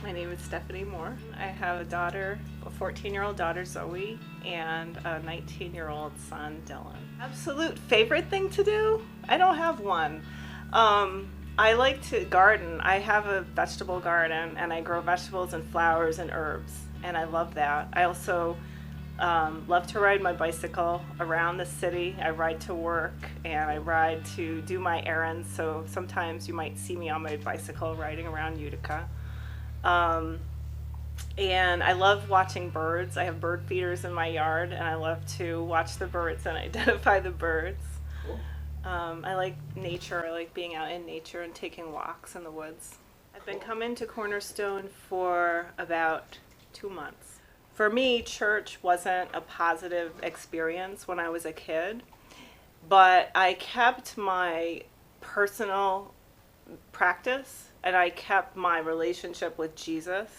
My name is Stephanie Moore. I have a daughter, a 14-year-old daughter, Zoe, and a 19-year-old son, Dylan. Absolute favorite thing to do? I don't have one. I like to garden. I have a vegetable garden, and I grow vegetables and flowers and herbs, and I love that. I also love to ride my bicycle around the city. I ride to work and I ride to do my errands, so sometimes you might see me on my bicycle riding around Utica. Um, and I love watching birds. I have bird feeders in my yard, and I love to watch the birds and identify the birds. Cool. I like nature. I like being out in nature and taking walks in the woods. I've been Cool. coming to Cornerstone for about 2 months. For me, church wasn't a positive experience when I was a kid, but I kept my personal practice and I kept my relationship with Jesus,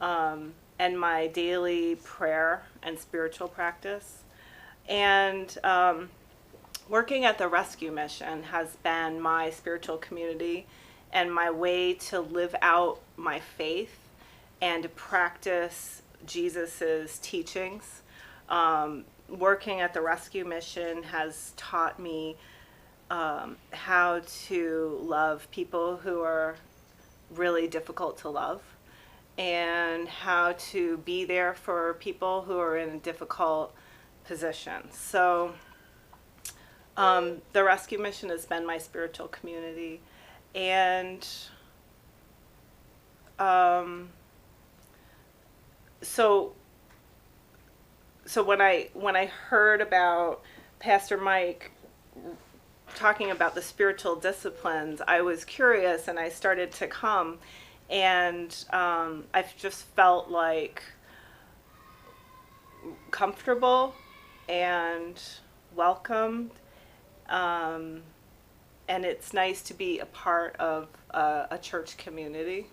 and my daily prayer and spiritual practice. And working at the rescue mission has been my spiritual community and my way to live out my faith and to practice Jesus's teachings. Working at the rescue mission has taught me how to love people who are really difficult to love and how to be there for people who are in difficult positions. So, the rescue mission has been my spiritual community. And um, so, so when I heard about Pastor Mike talking about the spiritual disciplines, I was curious and I started to come. And I've just felt like comfortable and welcomed. Um, and it's nice to be a part of a church community.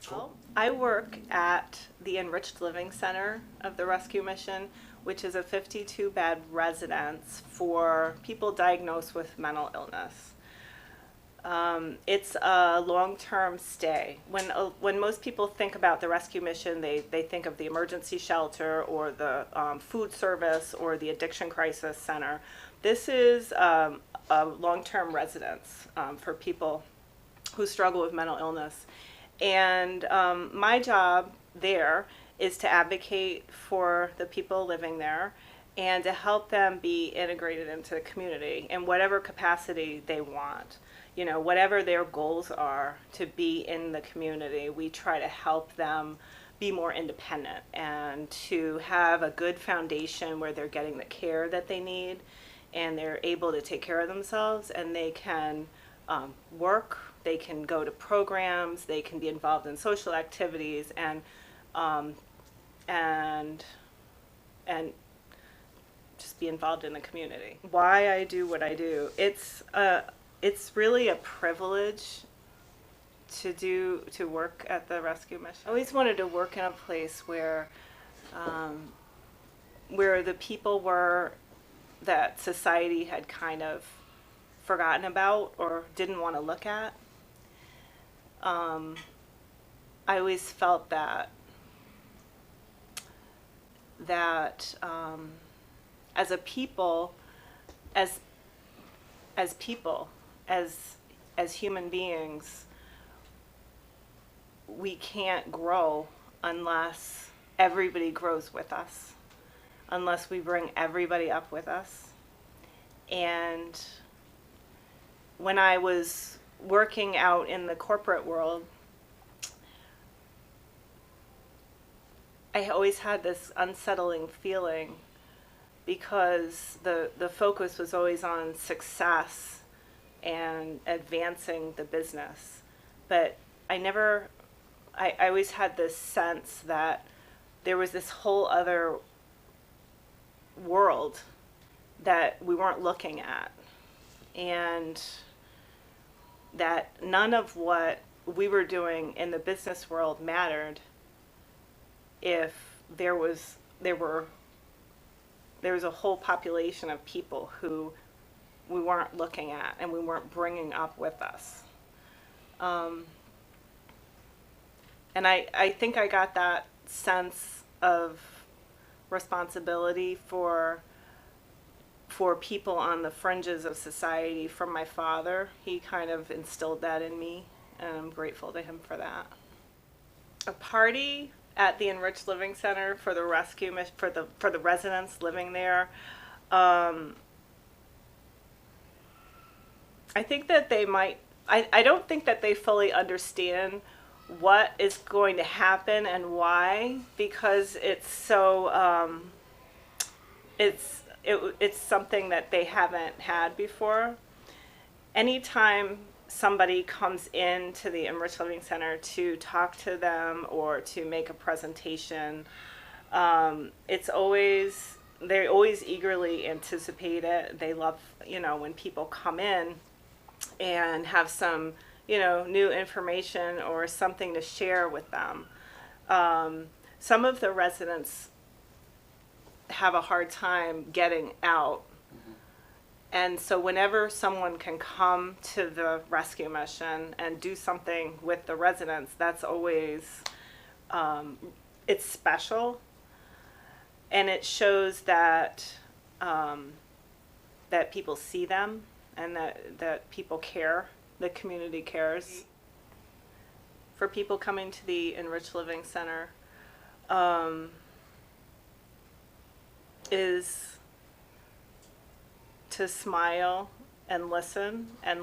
Cool. I work at the Enriched Living Center of the Rescue Mission, which is a 52-bed residence for people diagnosed with mental illness. It's a long-term stay. When most people think about the rescue mission, they think of the emergency shelter or the food service or the addiction crisis center. This is a long-term residence for people who struggle with mental illness. And my job there is to advocate for the people living there and to help them be integrated into the community in whatever capacity they want. You know, whatever their goals are to be in the community, we try to help them be more independent and to have a good foundation where they're getting the care that they need and they're able to take care of themselves and they can work, they can go to programs, they can be involved in social activities um, and and just be involved in the community. Why I do what I do? It's really a privilege to work at the rescue mission. I always wanted to work in a place um, where the people were that society had kind of forgotten about or didn't want to look at. Um, I always felt that as a people, as as people, as as human beings, we can't grow unless everybody grows with us, unless we bring everybody up with us. And when I was working out in the corporate world, I always had this unsettling feeling because the focus was always on success and advancing the business. But I never, I always had this sense that there was this whole other world that we weren't looking at. And that none of what we were doing in the business world mattered if there were there was a whole population of people who we weren't looking at and we weren't bringing up with us. Um, And I think I got that sense of responsibility for people on the fringes of society from my father. He kind of instilled that in me, and I'm grateful to him for that. A party at the Enriched Living Center for the rescue for the residents living there. Um, I think that they might. I don't think that they fully understand what is going to happen and why, because it's so it's something that they haven't had before. Anytime somebody comes into the Enriched Living Center to talk to them or to make a presentation, it's always they always eagerly anticipate it. They love, when people come in and have some, new information or something to share with them. Some of the residents have a hard time getting out. And so whenever someone can come to the rescue mission and do something with the residents, that's always, it's special. And it shows that, that people see them and that people care, the community cares. For people coming to the Enriched Living Center, is to smile and listen and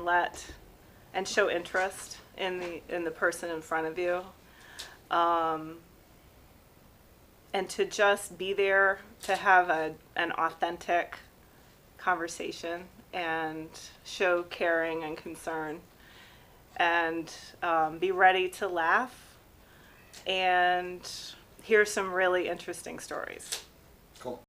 show interest in the person in front of you, and to just be there to have an authentic conversation and show caring and concern, and be ready to laugh and hear some really interesting stories. Cool.